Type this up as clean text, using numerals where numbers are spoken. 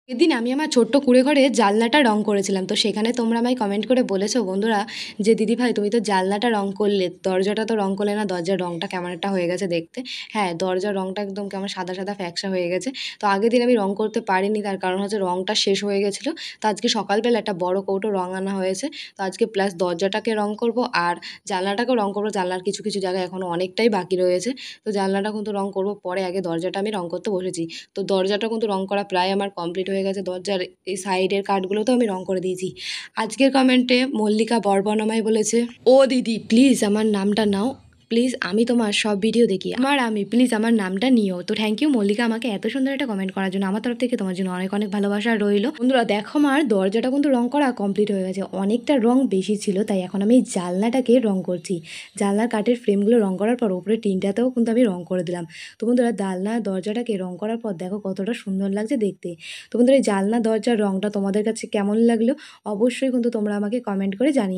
এদিন আমি আমার ছোট্ট কুঁড়ে ঘরে জানলাটা রং করেছিলাম, তো সেখানে তোমরা আমায় কমেন্ট করে বলেছো বন্ধুরা যে দিদি ভাই তুমি তো জানলাটা রং করলে, দরজাটা তো রং করলে না, দরজার রংটা কেমন একটা হয়ে গেছে দেখতে। হ্যাঁ, দরজার রংটা একদম কেমন সাদা সাদা ফ্যাকসা হয়ে গেছে। তো আগের দিন আমি রং করতে পারিনি, তার কারণ হচ্ছে রংটা শেষ হয়ে গেছিলো। তো আজকে সকালবেলা একটা বড় কৌটো রং আনা হয়েছে। তো আজকে প্লাস দরজাটাকে রং করব আর জানলাটাকেও রং করবো। জানলার কিছু কিছু জায়গায় এখনও অনেকটাই বাকি রয়েছে। তো জানলাটা কিন্তু রং করব পরে, আগে দরজাটা আমি রং করতে বসেছি। তো দরজাটা কিন্তু রং করা প্রায় আমার কমপ্লিট হয়ে গেছে। দরজার এই সাইডের কাঠগুলোতেও আমি রং করে দিয়েছি। আজকের কমেন্টে মল্লিকা বর্বন আমায় বলেছে, ও দিদি প্লিজ আমার নামটা নাও, প্লিজ আমি তোমার সব ভিডিও দেখি, আমি প্লিজ আমার নামটা নিও। তো থ্যাংক ইউ মল্লিকা আমাকে এত সুন্দর একটা কমেন্ট করার জন্য। আমার তরফ থেকে তোমার জন্য অনেক অনেক ভালোবাসা রইলো। বন্ধুরা দেখো, আমার দরজাটা কিন্তু রং করা কমপ্লিট হয়ে গেছে। অনেকটা রং বেশি ছিল, তাই এখন আমি জানলাটাকে রং করছি। জানলার কাঠের ফ্রেমগুলো রং করার পর উপরে টিনটাতেও কিন্তু আমি রং করে দিলাম। তো বন্ধুরা জানলার দরজাটাকে রং করার পর দেখো কতটা সুন্দর লাগছে দেখতে। তো বন্ধুরা এই জানলা দরজার রংটা তোমাদের কাছে কেমন লাগলো অবশ্যই কিন্তু তোমরা আমাকে কমেন্ট করে জানিও।